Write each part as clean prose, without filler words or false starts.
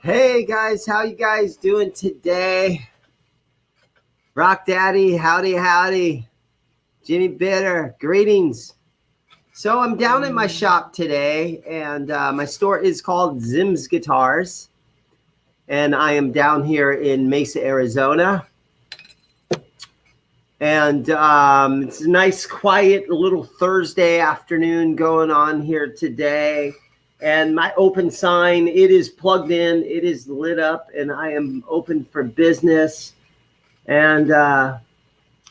Hey guys, how you guys doing today? Rock Daddy, howdy, howdy. Jimmy Bitter, greetings. So I'm down at my shop today, and my store is called ZIMM'S Guitars, and I am down here in Mesa, Arizona. And it's a nice, quiet little Thursday afternoon going on here today. And my open sign, it is plugged in, it is lit up, and I am open for business. And,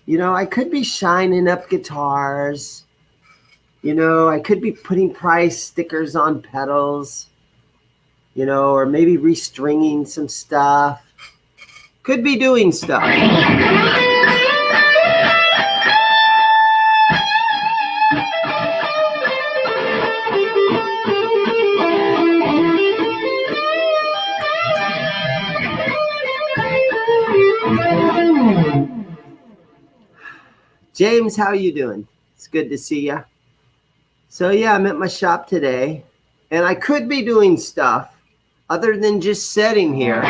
you know, I could be shining up guitars. You know, I could be putting price stickers on pedals, you know, or maybe restringing some stuff. Could be doing stuff. James, how are you doing? It's good to see you. So yeah, I'm at my shop today, and I could be doing stuff other than just sitting here.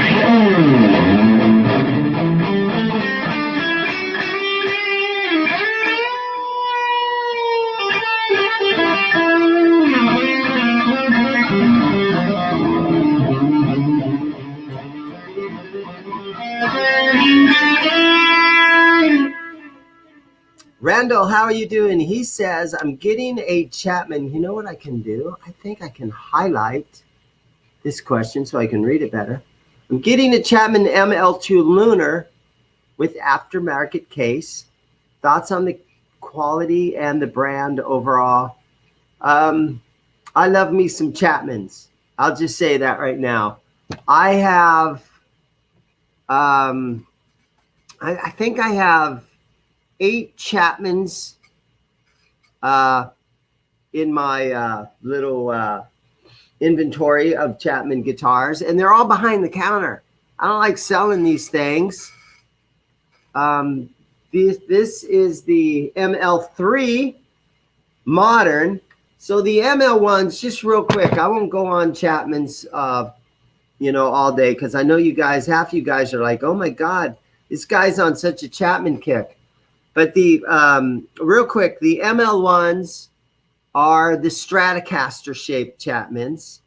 Randall, how are you doing? He says, I'm getting a Chapman. You know what I can do? I think I can highlight this question so I can read it better. I'm getting a Chapman ML2 Lunar with aftermarket case. Thoughts on the quality and the brand overall? I love me some Chapmans. I'll just say that right now. I have, I think I have 8 Chapmans in my little inventory of Chapman guitars, and they're all behind the counter. I don't like selling these things. This is the ML3 Modern. So the ML1s, just real quick, I won't go on Chapman's, you know, all day, because I know you guys, half you guys are like, oh my God, this guy's on such a Chapman kick. But the real quick, the ML1s are the Stratocaster shaped Chapmans.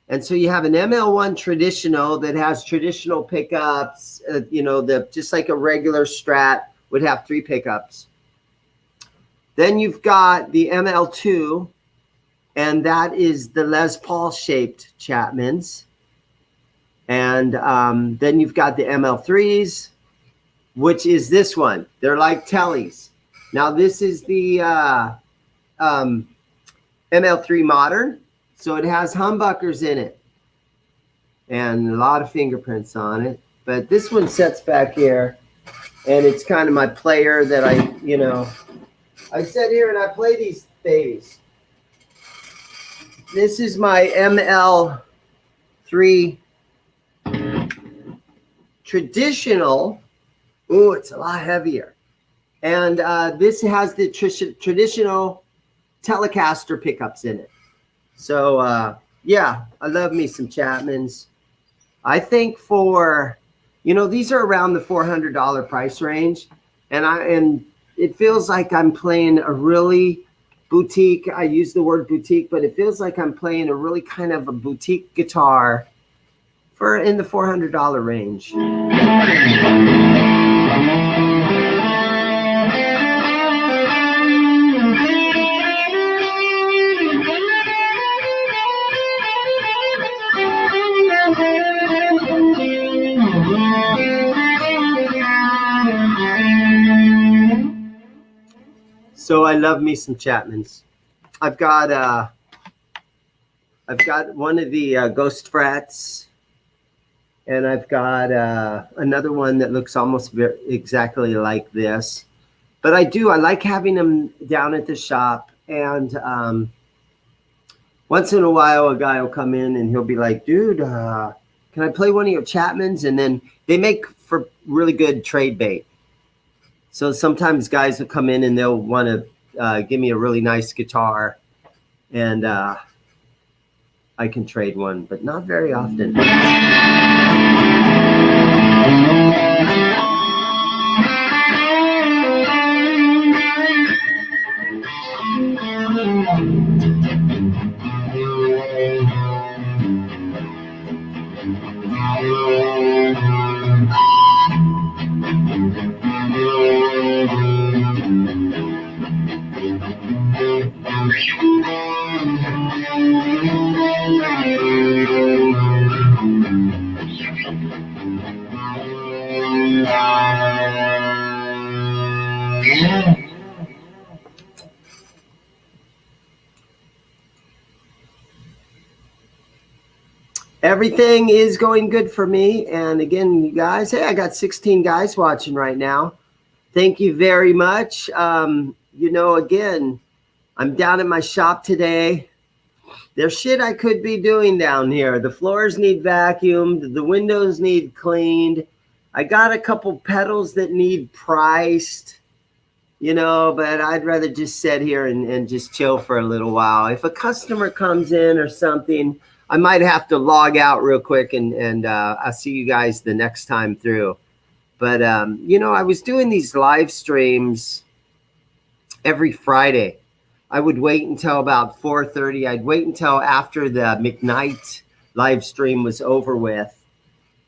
And so you have an ML1 traditional that has traditional pickups, you know, just like a regular Strat would have 3 pickups. Then you've got the ML2, and that is the Les Paul shaped Chapmans. And then you've got the ML3s, which is this one. They're like Tellys. Now this is the ML3 Modern. So it has humbuckers in it and a lot of fingerprints on it. But this one sits back here, and it's kind of my player that I, you know, I sit here and I play these babies. This is my ML3 traditional. Ooh, it's a lot heavier. And this has the traditional Telecaster pickups in it. So yeah, I love me some Chapmans. I think for, you know, these are around the $400 price range, and it feels like I'm playing a really boutique. I use the word boutique, but it feels like I'm playing a really kind of a boutique guitar for in the $400 range. So I love me some Chapmans. I've got one of the Ghost Frets, and I've got another one that looks almost exactly like this. But I like having them down at the shop, and once in a while a guy will come in and he'll be like, dude, can I play one of your Chapmans? And then they make for really good trade bait. So sometimes guys will come in and they'll want to give me a really nice guitar, and I can trade one, but not very often. Everything is going good for me. And again, you guys, hey, I got 16 guys watching right now. Thank you very much. You know, again, I'm down at my shop today. There's shit I could be doing down here. The floors need vacuumed. The windows need cleaned. I got a couple pedals that need priced, you know, but I'd rather just sit here and just chill for a little while. If a customer comes in or something, I might have to log out real quick, and I'll see you guys the next time through. But, you know, I was doing these live streams every Friday. I would wait until about 4:30. I'd wait until after the Mcknight live stream was over with.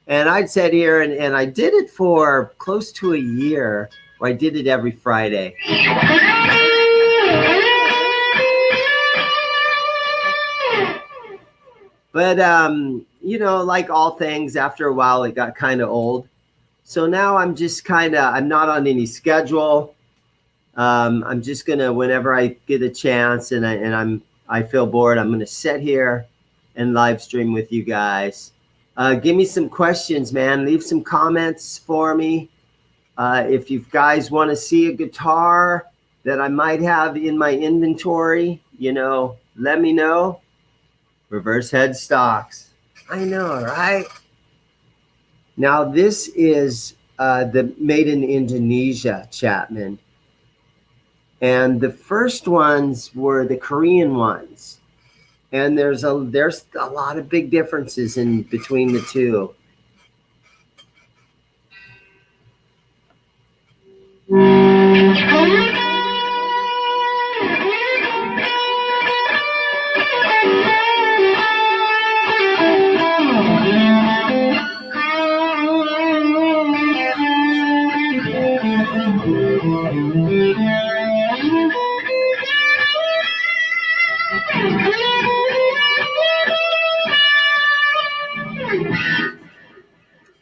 And I'd sit here, and I did it for close to a year, where I did it every Friday. But, you know, like all things, after a while, it got kind of old. So now I'm just I'm not on any schedule. I'm just going to, whenever I get a chance and I feel bored, I'm going to sit here and live stream with you guys. Give me some questions, man. Leave some comments for me. If you guys want to see a guitar that I might have in my inventory, you know, let me know. Reverse headstocks. I know, right? Now, this is the made in Indonesia Chapman. And the first ones were the Korean ones. And there's a lot of big differences in between the two.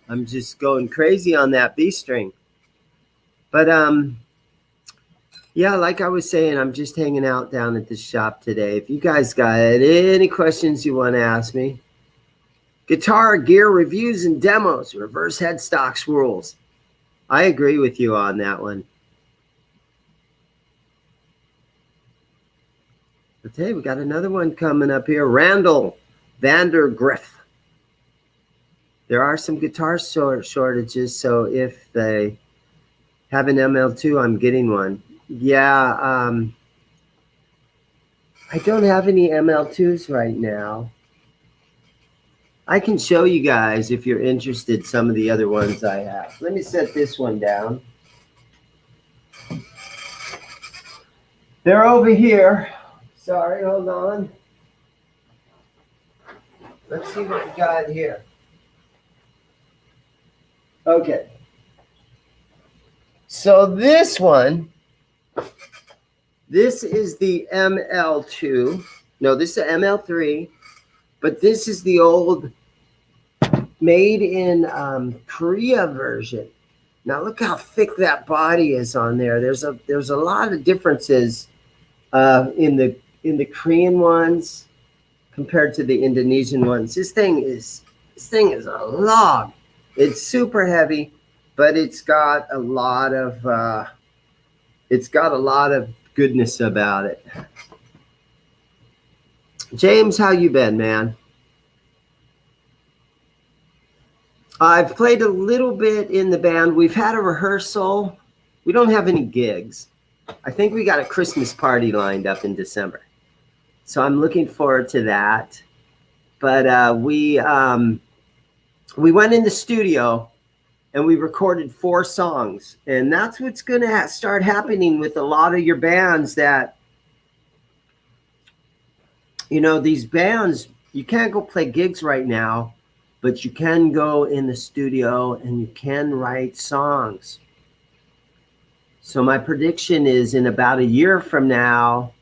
I'm just going crazy on that B string. But yeah, like I was saying, I'm just hanging out down at the shop today. If you guys got any questions you want to ask me, guitar gear reviews and demos, reverse headstocks rules. I agree with you on that one. But hey, we got another one coming up here. Randall Vandergriff. There are some guitar shortages, so if they Have an ML2, I'm getting one. Yeah, I don't have any ML2s right now. I can show you guys if you're interested some of the other ones I have. Let me set this one down. They're over here. Sorry, hold on. Let's see what we got here. Okay. So this one, this is the ML2. No, this is the ML3, but this is the old made in Korea version. Now look how thick that body is on there. There's a lot of differences in the Korean ones compared to the Indonesian ones. This thing is a log. It's super heavy, but it's got a lot of goodness about it. James, how you been, man? I've played a little bit in the band. We've had a rehearsal. We don't have any gigs. I think we got a Christmas party lined up in December. So I'm looking forward to that. But we went in the studio and we recorded 4 songs. And that's what's going to start happening with a lot of your bands that, you know, these bands, you can't go play gigs right now, but you can go in the studio and you can write songs. So my prediction is in about a year from now,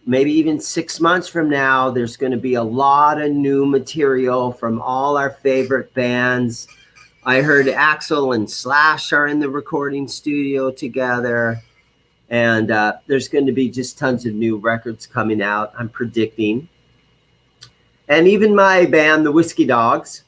maybe even 6 months from now, there's going to be a lot of new material from all our favorite bands. I heard Axl and Slash are in the recording studio together. And there's going to be just tons of new records coming out, I'm predicting. And even my band, the Whiskey Dogs,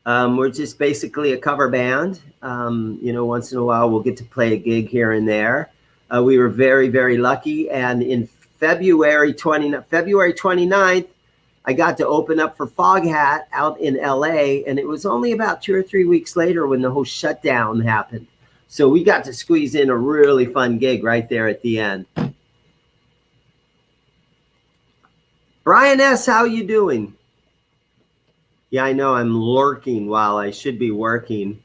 we're just basically a cover band. You know, once in a while we'll get to play a gig here and there. We were very, very lucky. And in February 29th, I got to open up for Foghat out in LA. And it was only about 2 or 3 weeks later when the whole shutdown happened. So we got to squeeze in a really fun gig right there at the end. Brian S., how you doing? Yeah, I know I'm lurking while I should be working.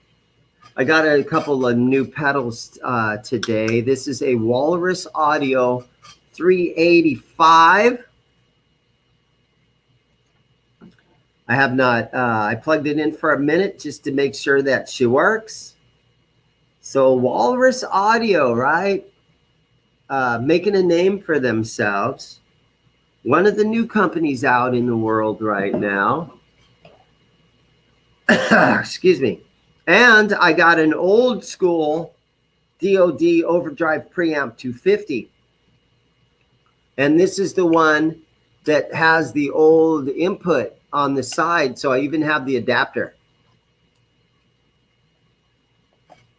I got a couple of new pedals today. This is a Walrus Audio 385. I have not, I plugged it in for a minute just to make sure that she works. So Walrus Audio, right? Making a name for themselves. One of the new companies out in the world right now. Excuse me. And I got an old school DOD Overdrive Preamp 250. And this is the one that has the old input on the side. So I even have the adapter.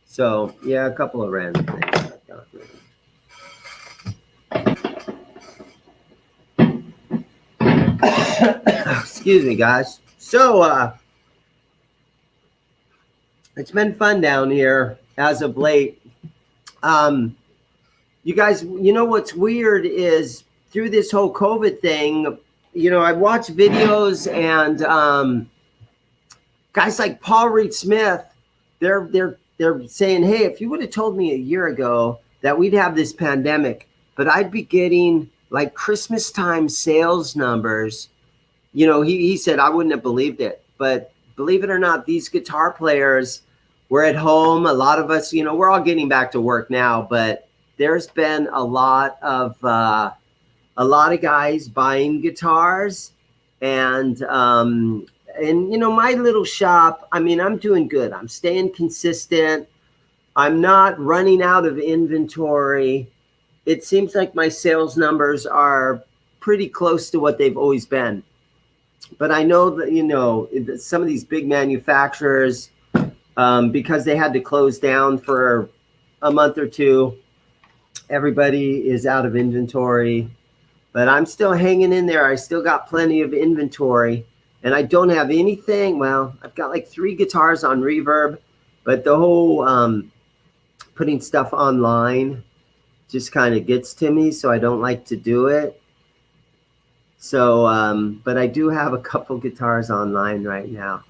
So, yeah, a couple of random things. Excuse me, guys. So, it's been fun down here as of late. You guys, you know what's weird is through this whole COVID thing, you know, I watch videos and guys like Paul Reed Smith, they're saying, hey, if you would have told me a year ago that we'd have this pandemic, but I'd be getting like Christmas time sales numbers, you know, he said I wouldn't have believed it. But believe it or not, these guitar players were at home. A lot of us, you know, we're all getting back to work now, but there's been a lot of guys buying guitars and you know, my little shop, I mean, I'm doing good. I'm staying consistent. I'm not running out of inventory. It seems like my sales numbers are pretty close to what they've always been. But I know that, you know, some of these big manufacturers, because they had to close down for a month or two, everybody is out of inventory. But I'm still hanging in there. I still got plenty of inventory. And I don't have anything. Well, I've got like 3 guitars on reverb But the whole putting stuff online just kind of gets to me, so I don't like to do it. So, but I do have a couple guitars online right now.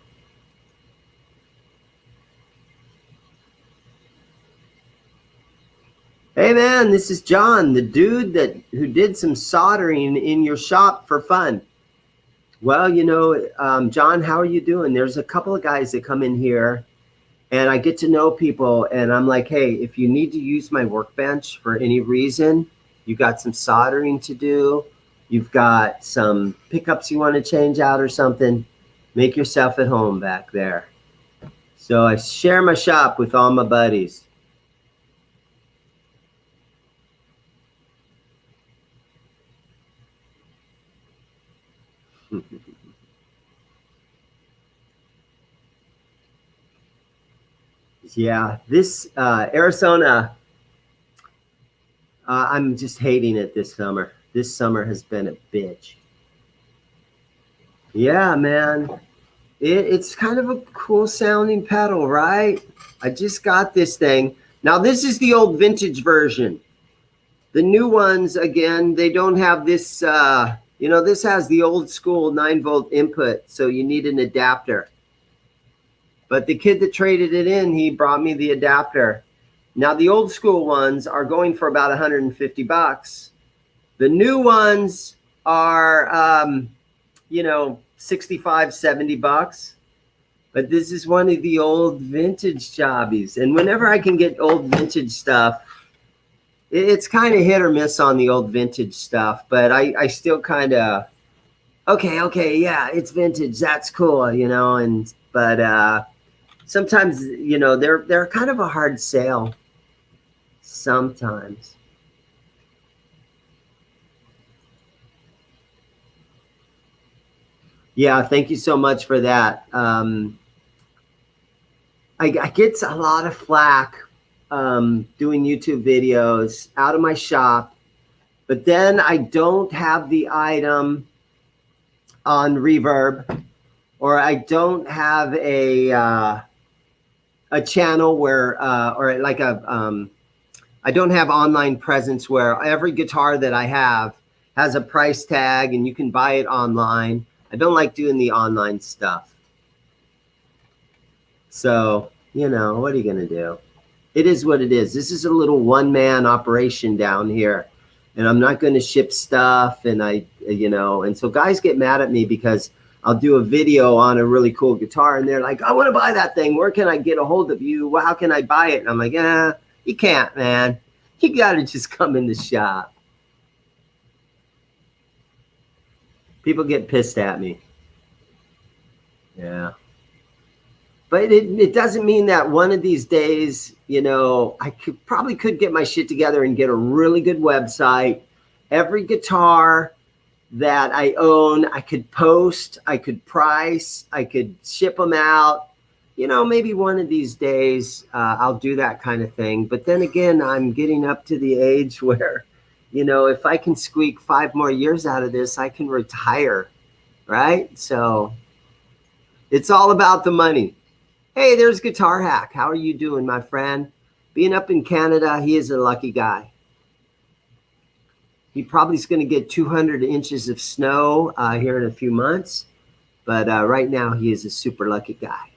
Hey man, this is John, the dude who did some soldering in your shop for fun. Well, you know, John, how are you doing? There's a couple of guys that come in here and I get to know people and I'm like, hey, if you need to use my workbench for any reason, you got some soldering to do, you've got some pickups you want to change out or something, make yourself at home back there. So I share my shop with all my buddies. Yeah, this Arizona, I'm just hating it this summer. This summer has been a bitch. Yeah, man. It's kind of a cool sounding pedal, right? I just got this thing. Now, this is the old vintage version. The new ones, again, they don't have this, you know, this has the old school 9-volt input, so you need an adapter. But the kid that traded it in, he brought me the adapter. Now, the old school ones are going for about 150 bucks. The new ones are, you know, 65, 70 bucks. But this is one of the old vintage jobbies. And whenever I can get old vintage stuff, it's kind of hit or miss on the old vintage stuff. But I still kind of, okay, yeah, it's vintage. That's cool, you know. But sometimes, you know, they're kind of a hard sale. Sometimes. Yeah, thank you so much for that. I get a lot of flack doing YouTube videos out of my shop, but then I don't have the item on Reverb, or I don't have a channel where, or like I don't have online presence where every guitar that I have has a price tag and you can buy it online. I don't like doing the online stuff. So, you know, what are you going to do? It is what it is. This is a little one-man operation down here. And I'm not going to ship stuff. And you know, and so guys get mad at me because I'll do a video on a really cool guitar. And they're like, I want to buy that thing. Where can I get a hold of you? Well, how can I buy it? And I'm like, you can't, man. You got to just come in the shop. People get pissed at me. Yeah. But it doesn't mean that one of these days, you know, I probably could get my shit together and get a really good website. Every guitar that I own, I could post, I could price, I could ship them out. You know, maybe one of these days I'll do that kind of thing. But then again, I'm getting up to the age where, you know, if I can squeak 5 more years out of this, I can retire, right? So it's all about the money. Hey, there's Guitar Hack. How are you doing, my friend? Being up in Canada, he is a lucky guy. He probably is going to get 200 inches of snow here in a few months. But right now, he is a super lucky guy.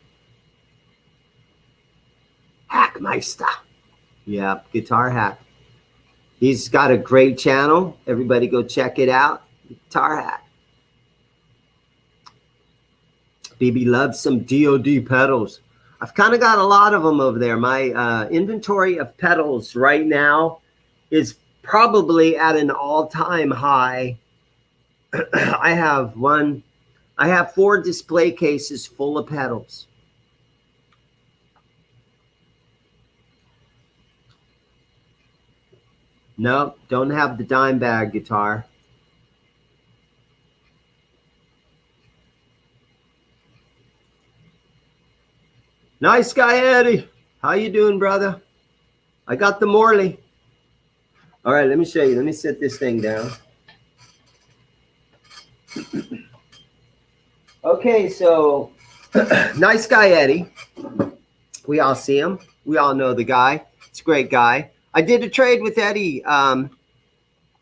Hackmeister. Yeah, Guitar Hack. He's got a great channel. Everybody go check it out. Guitar Hack. BB loves some DOD pedals. I've kind of got a lot of them over there. My inventory of pedals right now is probably at an all-time high. I have 4 display cases full of pedals. No, don't have the dime bag guitar. Nice guy, Eddie. How you doing, brother? I got the Morley. All right, let me show you. Let me set this thing down. Okay, so nice guy, Eddie. We all see him. We all know the guy. It's a great guy. I did a trade with Eddie, and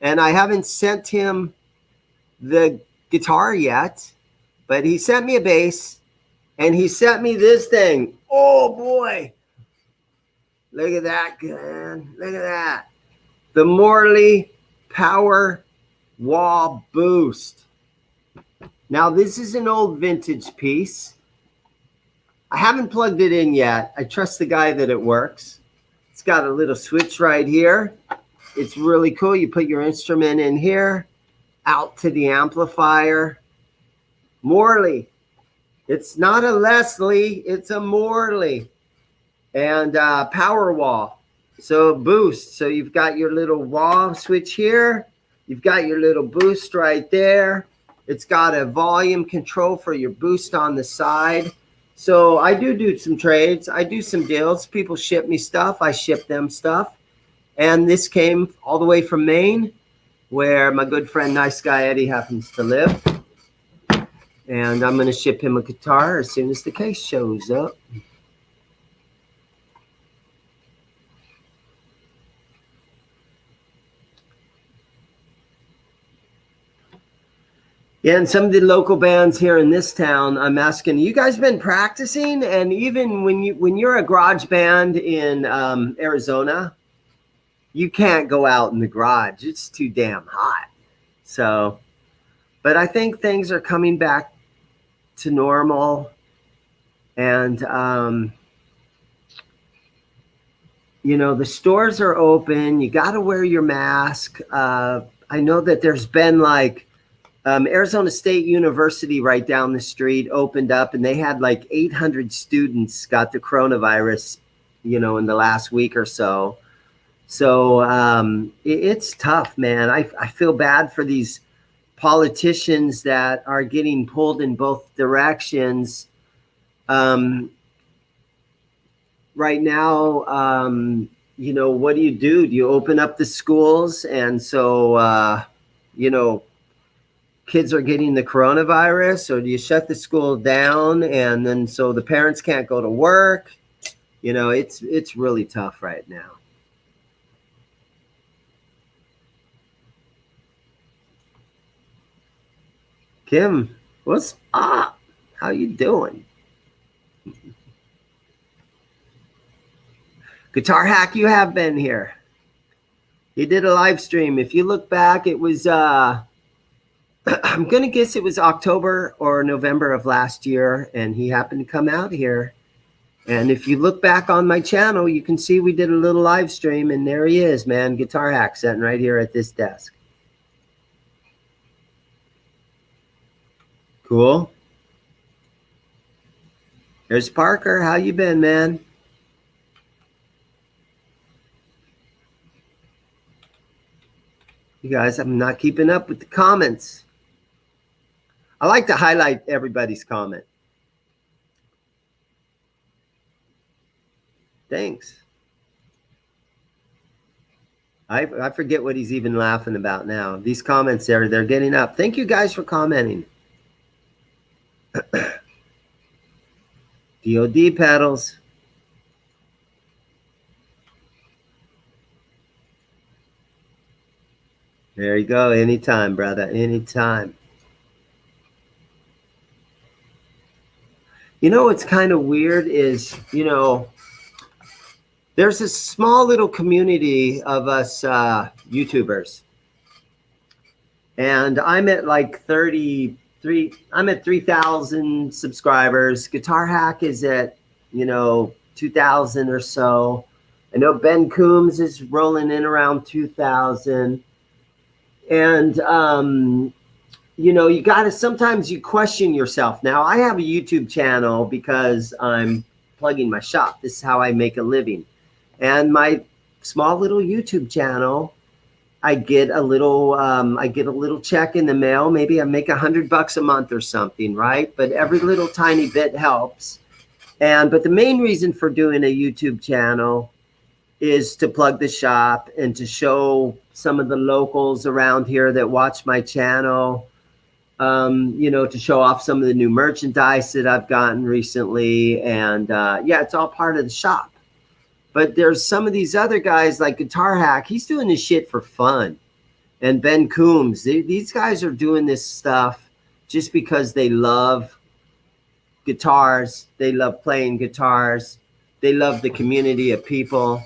I haven't sent him the guitar yet, but he sent me a bass, and he sent me this thing. Oh, boy. Look at that, man. Look at that. The Morley Power Wah Boost. Now, this is an old vintage piece. I haven't plugged it in yet. I trust the guy that it works. It's got a little switch right here. It's really cool. You put your instrument in here, out to the amplifier. Morley. It's not a Leslie, it's a Morley. And power wah. So boost. So you've got your little wah switch here. You've got your little boost right there. It's got a volume control for your boost on the side. So I do some trades. I do some deals. People ship me stuff. I ship them stuff. And this came all the way from Maine, where my good friend, nice guy Eddie, happens to live. And I'm going to ship him a guitar as soon as the case shows up. Yeah, and some of the local bands here in this town, I'm asking, you guys been practicing? And even when you're a garage band in Arizona, you can't go out in the garage. It's too damn hot. So, but I think things are coming back to normal. And, you know, the stores are open. You got to wear your mask. I know that there's been like, Arizona State University right down the street opened up, and they had like 800 students got the coronavirus, you know, in the last week or so. So it's tough, man. I feel bad for these politicians that are getting pulled in both directions. Right now, you know, what do? Do you open up the schools? And so, you know, kids are getting the coronavirus, or do you shut the school down and then so the parents can't go to work? You know, it's really tough right now. Kim, what's up? How you doing? Guitar Hack, you have been here. You did a live stream. If you look back, it was I'm going to guess it was October or November of last year, and he happened to come out here. And if you look back on my channel, you can see we did a little live stream, and there he is, man, Guitar Hack, sitting right here at this desk. Cool. There's Parker. How you been, man? You guys, I'm not keeping up with the comments. I like to highlight everybody's comment. Thanks. I forget what he's even laughing about now. These comments there, they're getting up. Thank you guys for commenting. DOD pedals. There you go. Anytime, brother. Anytime. You know what's kind of weird is, you know, there's a small little community of us YouTubers. And I'm at like 33, I'm at 3,000 subscribers. Guitar Hack is at, you know, 2,000 or so. I know Ben Coombs is rolling in around 2,000. And, you know, you got to, sometimes you question yourself. Now, I have a YouTube channel because I'm plugging my shop. This is how I make a living. And my small little YouTube channel, I get a little check in the mail. Maybe I make $100 a month or something, right? But every little tiny bit helps. But the main reason for doing a YouTube channel is to plug the shop and to show some of the locals around here that watch my channel you know, to show off some of the new merchandise that I've gotten recently. And yeah, it's all part of the shop. But there's some of these other guys like Guitar Hack. He's doing this shit for fun. And Ben Coombs, these guys are doing this stuff just because they love guitars. They love playing guitars. They love the community of people.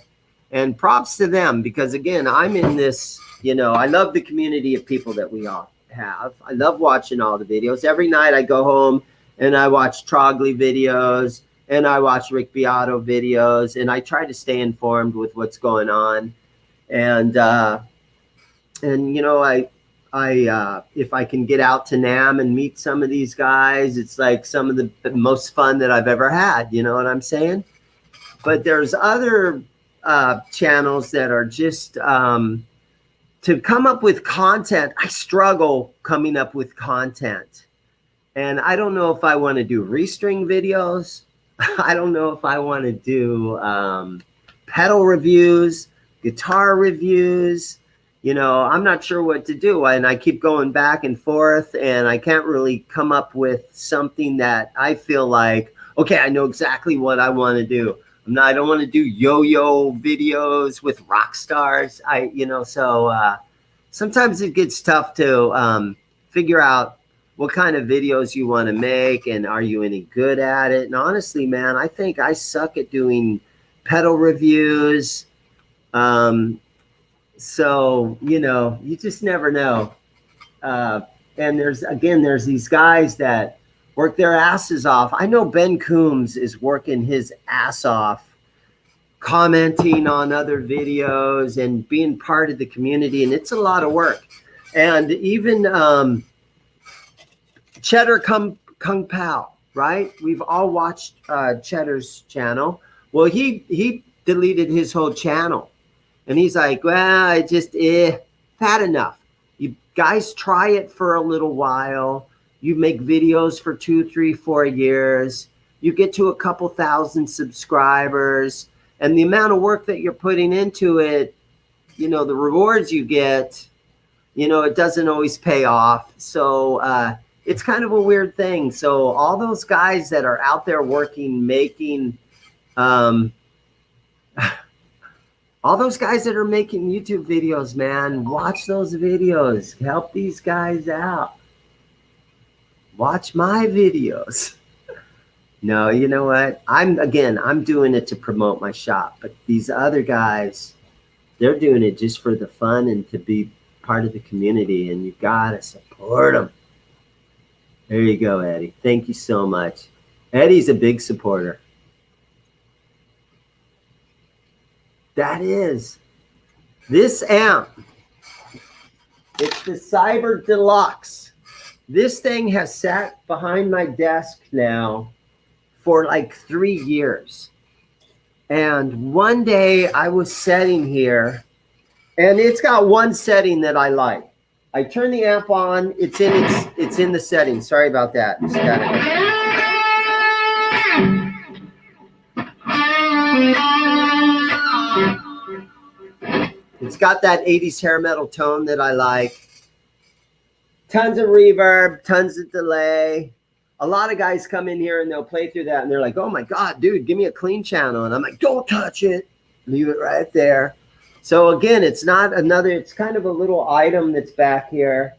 And props to them because, again, I'm in this, you know, I love the community of people that we all have. I love watching all the videos. Every night I go home and I watch Trogley videos and I watch Rick Beato videos, and I try to stay informed with what's going on. And you know, I if I can get out to NAMM and meet some of these guys, it's like some of the most fun that I've ever had. You know what I'm saying? But there's other channels that are just to come up with content. I struggle coming up with content, and I don't know if I want to do restring videos. I don't know if I want to do pedal reviews, guitar reviews. You know, I'm not sure what to do. And I keep going back and forth, and I can't really come up with something that I feel like, okay, I know exactly what I want to do. I don't want to do yo-yo videos with rock stars. You know, so sometimes it gets tough to figure out what kind of videos you want to make, and are you any good at it? And honestly, man, I think I suck at doing pedal reviews. So, you know, you just never know. And there's these guys that work their asses off. I know Ben Coombs is working his ass off, commenting on other videos and being part of the community, and it's a lot of work. And even Cheddar Kung Pao, right? We've all watched Cheddar's channel. Well, he deleted his whole channel. And he's like, well, I just, had enough. You guys try it for a little while. You make videos for 2, 3, 4 years. You get to a couple thousand subscribers. And the amount of work that you're putting into it, you know, the rewards you get, you know, it doesn't always pay off. So it's kind of a weird thing. So all those guys that are out there working, making, all those guys that are making YouTube videos, man, watch those videos. Help these guys out. Watch my videos. No, you know what? I'm doing it to promote my shop. But these other guys, they're doing it just for the fun and to be part of the community. And you got to support them. There you go, Eddie. Thank you so much. Eddie's a big supporter. That is this amp. It's the Cyber Deluxe. This thing has sat behind my desk now for like 3 years. And one day I was sitting here, and it's got one setting that I like. I turn the amp on. It's in the settings. Sorry about that. Just gotta... It's got that 80s hair metal tone that I like. Tons of reverb, tons of delay. A lot of guys come in here and they'll play through that and they're like, oh my God, dude, give me a clean channel. And I'm like, don't touch it. Leave it right there. So again, it's kind of a little item that's back here,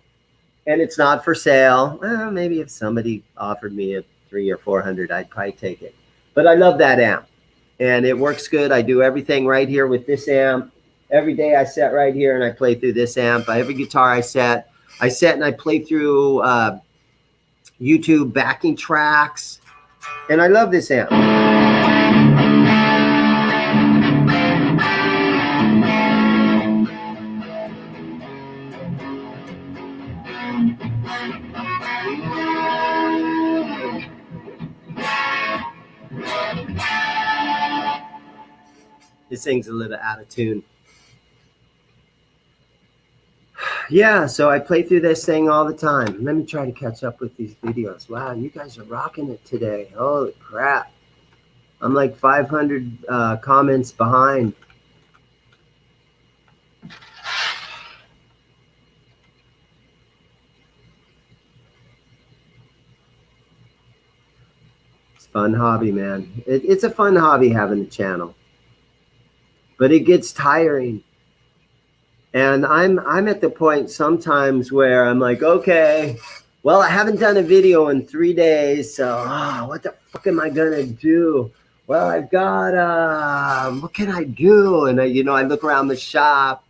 and it's not for sale. Well, maybe if somebody offered me a $300 or $400, I'd probably take it. But I love that amp, and it works good. I do everything right here with this amp. Every day I sit right here and I play through this amp. Every guitar I set and I play through YouTube backing tracks, and I love this amp. This thing's a little out of tune. Yeah, so I play through this thing all the time. Let me try to catch up with these videos. Wow, you guys are rocking it today. Holy crap. I'm like 500 comments behind. fun hobby, man. It's a fun hobby having a channel, but it gets tiring. And I'm at the point sometimes where I'm like, okay, well, I haven't done a video in 3 days, so what the fuck am I gonna do? Well, I've got what can I do? And I look around the shop,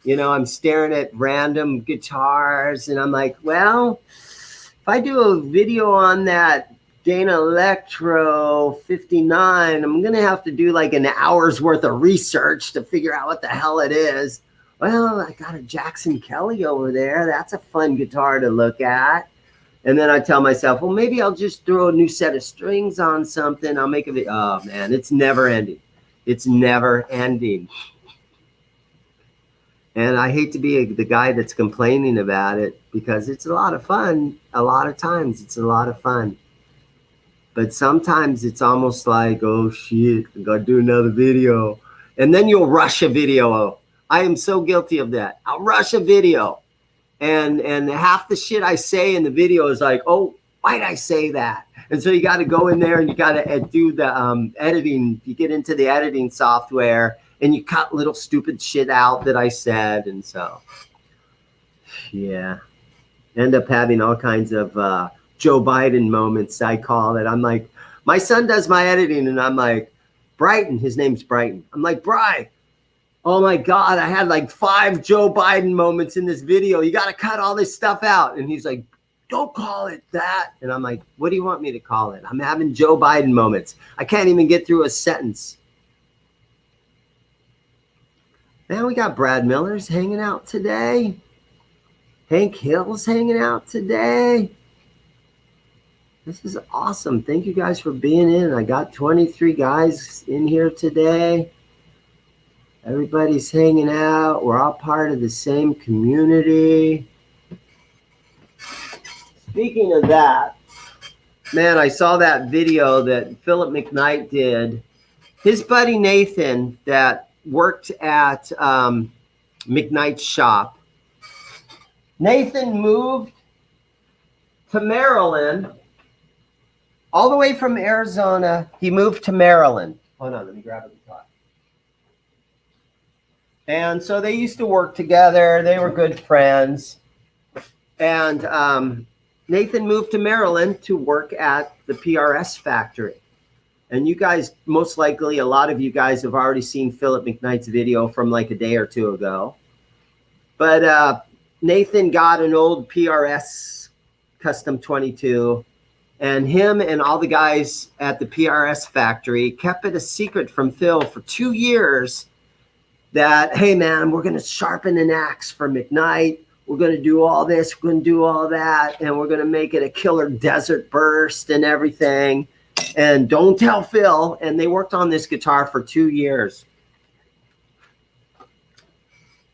I'm staring at random guitars, and I'm like, well, if I do a video on that Dana Electro 59, I'm gonna have to do like an hour's worth of research to figure out what the hell it is. Well, I got a Jackson Kelly over there. That's a fun guitar to look at. And then I tell myself, well, maybe I'll just throw a new set of strings on something. I'll make a video. Oh, man, it's never ending. It's never ending. And I hate to be the guy that's complaining about it because it's a lot of fun. A lot of times it's a lot of fun. But sometimes it's almost like, oh, shit, I got to do another video. And then you'll rush a video. I am so guilty of that. I'll rush a video. And half the shit I say in the video is like, oh, why'd I say that? And so you got to go in there and you got to do the editing. You get into the editing software and you cut little stupid shit out that I said. And so, yeah, end up having all kinds of Joe Biden moments, I call it. I'm like, my son does my editing and I'm like, Brighton, his name's Brighton. I'm like, Bri, oh my God, I had like 5 Joe Biden moments in this video. You got to cut all this stuff out. And he's like, don't call it that. And I'm like, what do you want me to call it? I'm having Joe Biden moments. I can't even get through a sentence. Man, we got Brad Miller's hanging out today. Hank Hill's hanging out today. This is awesome. Thank you guys for being in. I got 23 guys in here today. Everybody's hanging out. We're all part of the same community. Speaking of that, man, I saw that video that Philip Mcknight did. His buddy Nathan that worked at Mcknight's shop. Nathan moved to Maryland. All the way from Arizona, he moved to Maryland. Hold on, let me grab a guitar. And so they used to work together. They were good friends. And Nathan moved to Maryland to work at the PRS factory. And you guys, most likely, a lot of you guys have already seen Philip Mcknight's video from like a day or two ago. But Nathan got an old PRS Custom 22. And him and all the guys at the PRS factory kept it a secret from Phil for 2 years that, hey, man, we're going to sharpen an axe for Mcknight. We're going to do all this. We're going to do all that. And we're going to make it a killer desert burst and everything. And don't tell Phil. And they worked on this guitar for 2 years.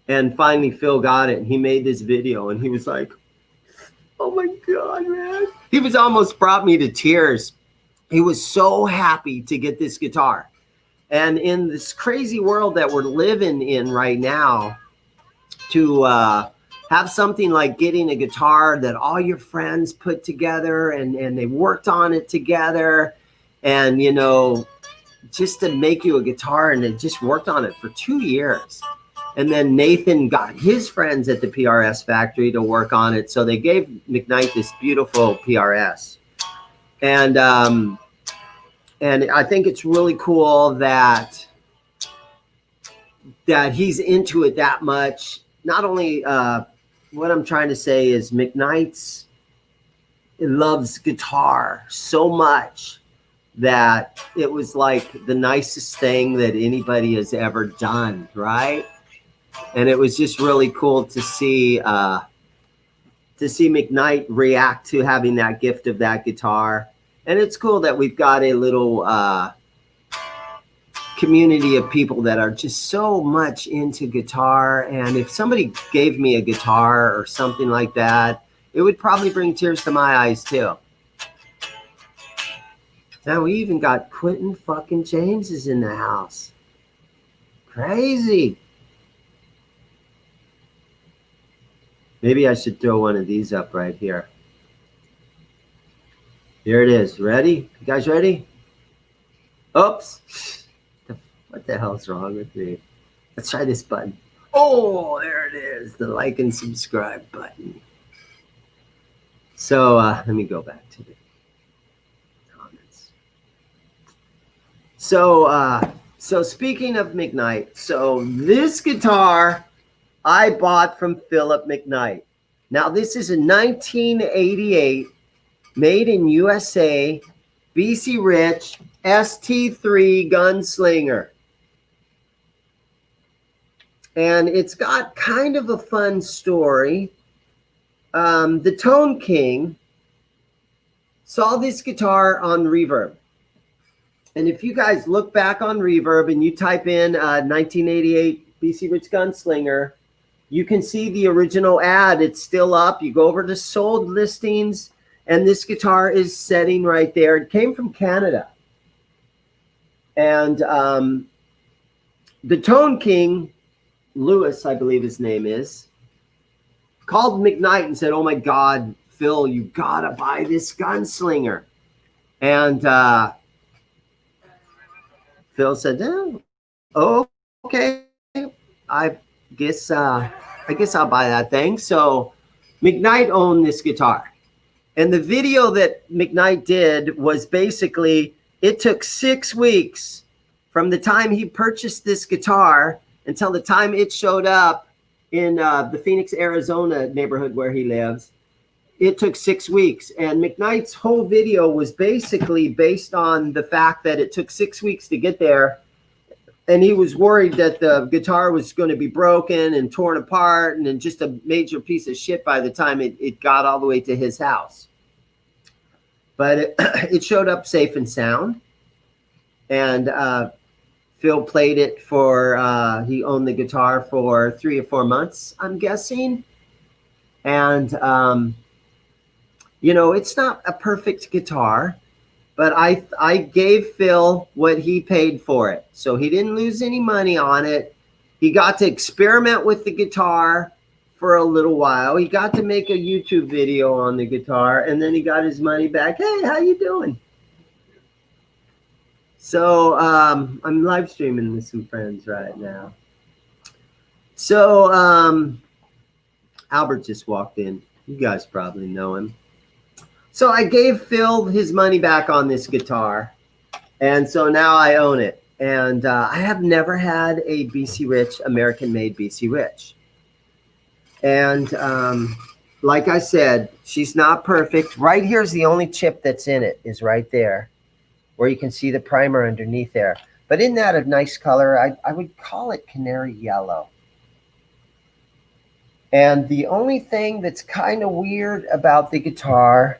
And finally, Phil got it. And he made this video. And he was like, oh, my God, man. He was almost brought me to tears. He was so happy to get this guitar. And in this crazy world that we're living in right now, to have something like getting a guitar that all your friends put together and they worked on it together and, you know, just to make you a guitar, and they just worked on it for 2 years. And then Nathan got his friends at the PRS factory to work on it. So they gave Mcknight this beautiful PRS. And I think it's really cool that he's into it that much. Not only what I'm trying to say is Mcknight's loves guitar so much that it was like the nicest thing that anybody has ever done, right? And it was just really cool to see Mcknight react to having that gift of that guitar. And it's cool that we've got a little community of people that are just so much into guitar. And if somebody gave me a guitar or something like that, it would probably bring tears to my eyes too. Now we even got Quentin fucking James's in the house. Crazy. Maybe I should throw one of these up right here. Here it is. Ready? You guys ready? Oops. What the hell's wrong with me? Let's try this button. Oh, there it is. The like and subscribe button. So let me go back to the comments. So speaking of Mcknight, so this guitar I bought from Philip Mcknight. Now this is a 1988 made in USA BC Rich ST3 Gunslinger. And it's got kind of a fun story. The Tone King saw this guitar on Reverb. And if you guys look back on Reverb and you type in 1988 BC Rich Gunslinger, you can see the original ad. It's still up. You go over to sold listings, and this guitar is sitting right there. It came from Canada. And the Tone King, Lewis, I believe his name is, called Mcknight and said, "Oh my God, Phil, you gotta buy this Gunslinger." And Phil said, "Oh, okay. I guess I'll buy that thing." So Mcknight owned this guitar. And the video that Mcknight did was basically, it took 6 weeks from the time he purchased this guitar until the time it showed up in the Phoenix, Arizona neighborhood where he lives. It took 6 weeks. And Mcknight's whole video was basically based on the fact that it took 6 weeks to get there. And he was worried that the guitar was going to be broken and torn apart and then just a major piece of shit by the time it got all the way to his house. But it showed up safe and sound. And Phil played it for, he owned the guitar for 3 or 4 months, I'm guessing. And, you know, it's not a perfect guitar, but I gave Phil what he paid for it. So he didn't lose any money on it. He got to experiment with the guitar for a little while. He got to make a YouTube video on the guitar, and then he got his money back. Hey, how you doing? So I'm live streaming with some friends right now. So Albert just walked in. You guys probably know him. So I gave Phil his money back on this guitar, and so now I own it. And I have never had a BC Rich, American-made BC Rich. And like I said, she's not perfect. Right here's the only chip that's in it, is right there, where you can see the primer underneath there. But isn't that a nice color? I would call it canary yellow. And the only thing that's kind of weird about the guitar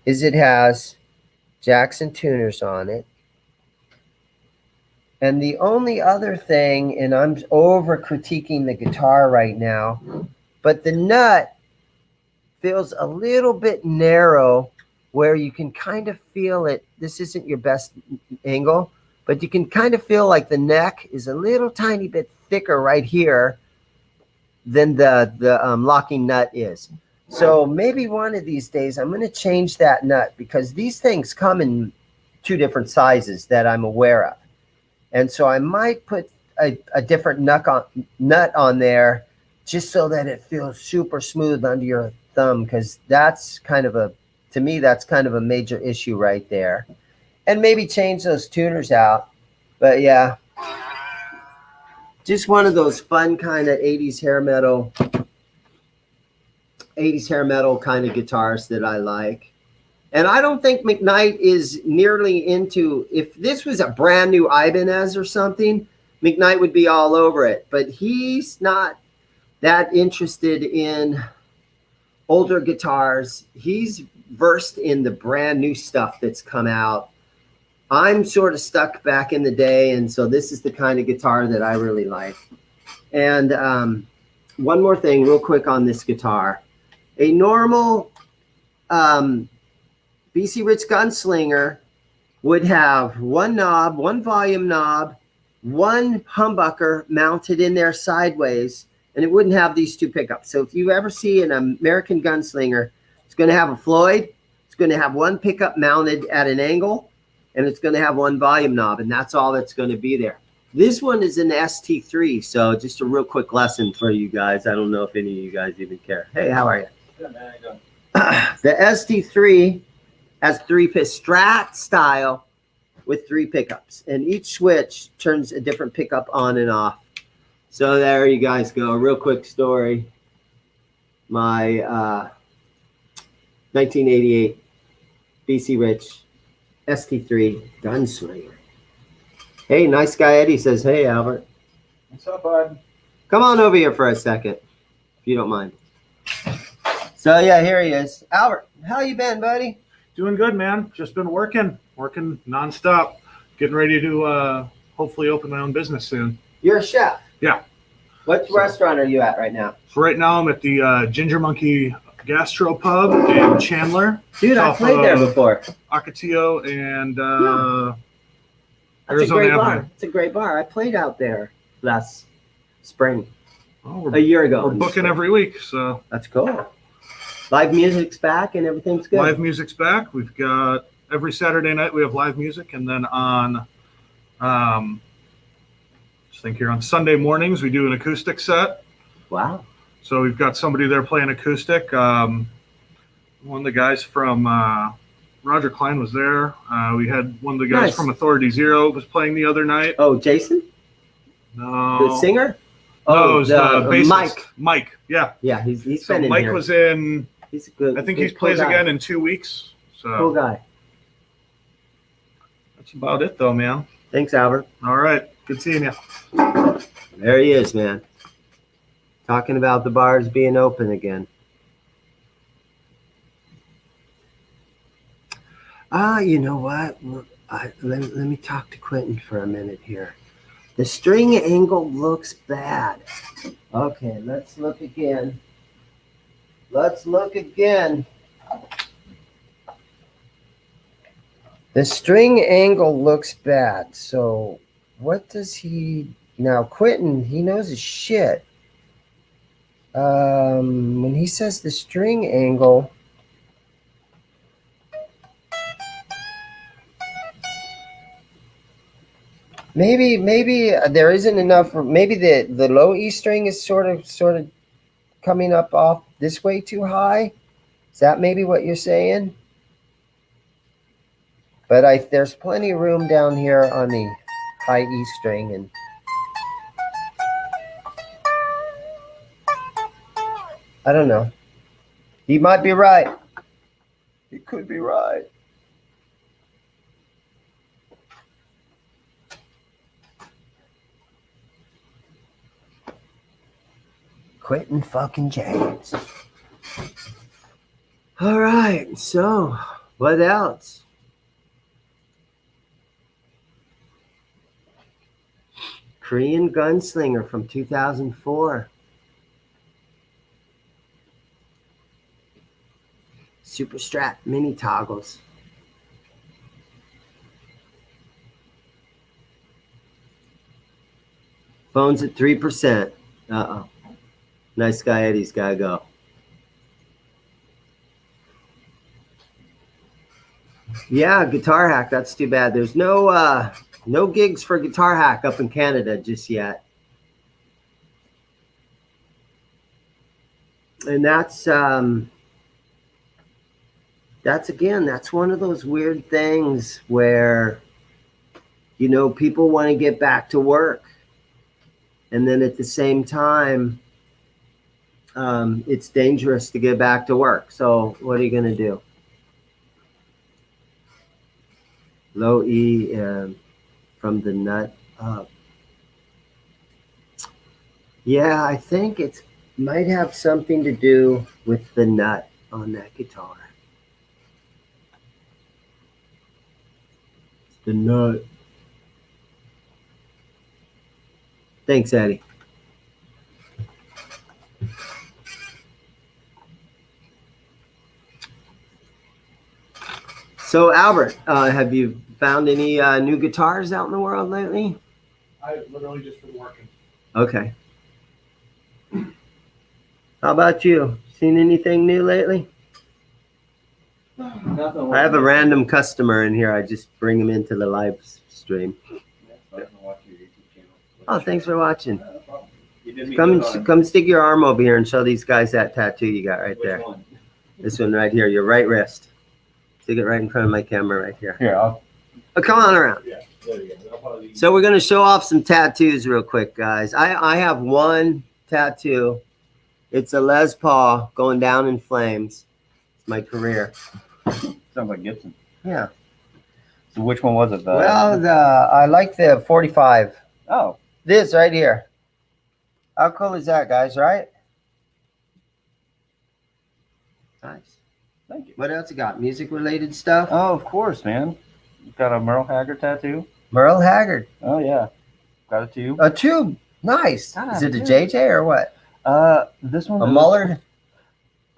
is it has Jackson tuners on it. And the only other thing, and I'm over critiquing the guitar right now, but the nut feels a little bit narrow where you can kind of feel it. This isn't your best angle, but you can kind of feel like the neck is a little tiny bit thicker right here than the locking nut is. So maybe one of these days I'm going to change that nut, because these things come in 2 different sizes that I'm aware of. And so I might put a different nut on there just so that it feels super smooth under your thumb, because that's kind of a, to me, that's kind of a major issue right there. And maybe change those tuners out. But yeah, just one of those fun kind of 80s hair metal kind of guitars that I like. And I don't think Mcknight is nearly into, if this was a brand new Ibanez or something, Mcknight would be all over it. But he's not that interested in older guitars. He's versed in the brand new stuff that's come out. I'm sort of stuck back in the day, and so this is the kind of guitar that I really like. And one more thing real quick on this guitar. A normal BC Rich Gunslinger would have 1 knob, 1 volume knob, 1 humbucker mounted in there sideways, and it wouldn't have these 2 pickups. So if you ever see an American Gunslinger, it's going to have a Floyd. It's going to have 1 pickup mounted at an angle, and it's going to have one volume knob, and that's all that's going to be there. This one is an ST3, so just a real quick lesson for you guys. I don't know if any of you guys even care. Hey, how are you? Good, man. How you doing? The ST3 has 3 Strat style with 3 pickups, and each switch turns a different pickup on and off. So there you guys go. A real quick story. My 1988 BC Rich ST3 Gunslinger. Hey, nice guy Eddie says, hey, Albert. What's up, bud? Come on over here for a second, if you don't mind. So, yeah, here he is. Albert, how you been, buddy? Doing good, man. Just been working nonstop. Getting ready to hopefully open my own business soon. You're a chef? Yeah. What restaurant are you at right now? So right now I'm at the Ginger Monkey Gastro Pub in Chandler. Dude, I played there before. Ocotillo and That's Arizona a great Avenue. bar. It's a great bar. I played out there last spring. Oh, a year ago. We're booking every week, so that's cool. Live music's back and everything's good. Live music's back. We've got every Saturday night we have live music, and then on think here on Sunday mornings we do an acoustic set. Wow. So we've got somebody there playing acoustic. One of the guys from Roger Klein was there. We had one of the guys from Authority Zero was playing the other night. Oh, Jason? No. The singer? No, it was the bassist. Mike. Yeah. Yeah, he's so been in Mike here. was in. He's a good. I think he plays again in 2 weeks. So cool guy. That's about it, though, man. Thanks, Albert. All right. Good seeing you. There he is, man. Talking about the bars being open again. You know what? Let me talk to Quentin for a minute here. The string angle looks bad. Okay, let's look again. Let's look again. The string angle looks bad. So what does he... Now, Quentin, he knows his shit. When he says the string angle... Maybe there isn't enough. Maybe the low E string is sort of coming up off this way too high. Is that maybe what you're saying? But there's plenty of room down here on the high E string, and I don't know. He might be right. He could be right. Quentin fucking James. All right, so what else? Korean Gunslinger from 2004. Super Strat mini toggles. Phone's at 3%. Uh-oh. Nice guy Eddie's gotta go. Yeah, Guitar Hack, that's too bad. There's no gigs for Guitar Hack up in Canada just yet. And that's one of those weird things where, you know, people want to get back to work. And then at the same time, it's dangerous to get back to work. So what are you going to do? Low E from the nut up. Yeah, I think it might have something to do with the nut on that guitar. The nut. Thanks, Eddie. So, Albert, have you found any new guitars out in the world lately? I've literally just been working. Okay. How about you? Seen anything new lately? I have a random customer in here. I just bring him into the live stream. Oh, thanks for watching. Come stick your arm over here and show these guys that tattoo you got right there. This one right here, your right wrist. Stick it right in front of my camera right here. Here, oh, come on around. So we're going to show off some tattoos real quick, guys. I have one tattoo. It's a Les Paul going down in flames. It's my career. sounds like Gibson. Yeah. So which one was it? Well, I like the 45. Oh. This right here. How cool is that, guys, right? Nice. Thank you. What else you got? Music-related stuff? Oh, of course, man. You got a Merle Haggard tattoo? Merle Haggard. Oh, yeah. Got a tube. A tube. Nice. Is it a JJ or what? This one. A Muller?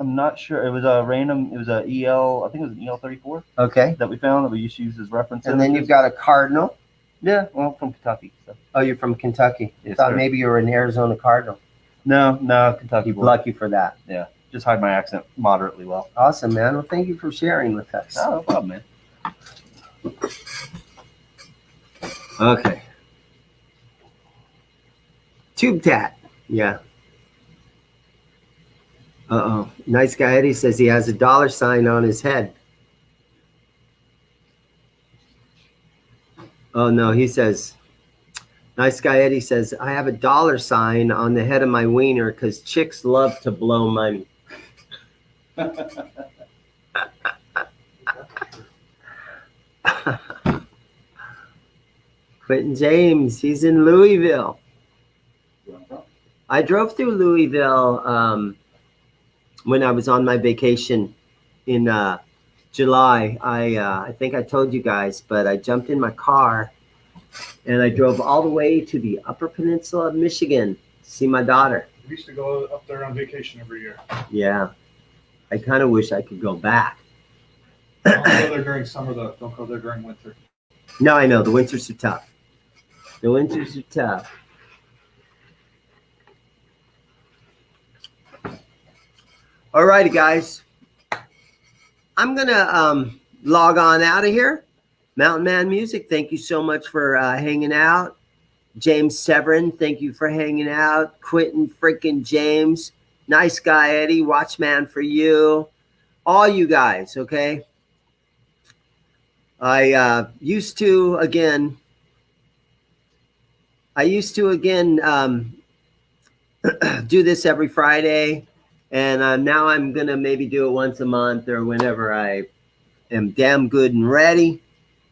I'm not sure. It was a random. It was a EL. I think it was an EL 34. Okay. That we found that we used to use as reference. And then you've got a Cardinal. Yeah. Well, from Kentucky. So. Oh, you're from Kentucky. Yes, I thought sir. maybe you were an Arizona Cardinal. No, Kentucky. You're lucky for that. Yeah. Just hide my accent moderately well. Awesome, man. Well, thank you for sharing with us. Oh, no problem, man. Okay. Tube tat. Yeah. Uh-oh. Nice guy Eddie says he has a $sign on his head. Oh, no. He says, nice guy Eddie says, I have a $sign on the head of my wiener because chicks love to blow money. Quentin James, he's in Louisville. I drove through Louisville when I was on my vacation in July. I think I told you guys, but I jumped in my car and I drove all the way to the Upper Peninsula of Michigan to see my daughter. We used to go up there on vacation every year. Yeah. I kind of wish I could go back. Don't go there during summer, though. Don't go there during winter. No, I know. The winters are tough. The winters are tough. All righty, guys. I'm going to log on out of here. Mountain Man Music, thank you so much for hanging out. James Severin, thank you for hanging out. Quentin freaking James. Nice guy, Eddie. Watchman for you. All you guys, okay? I used to, again, do this every Friday. And now I'm going to maybe do it once a month or whenever I am damn good and ready.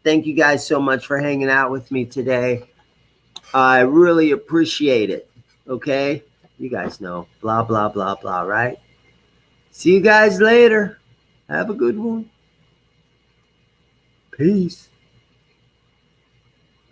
Thank you guys so much for hanging out with me today. I really appreciate it. Okay? You guys know. Blah, blah, blah, blah, right? See you guys later. Have a good one. Peace.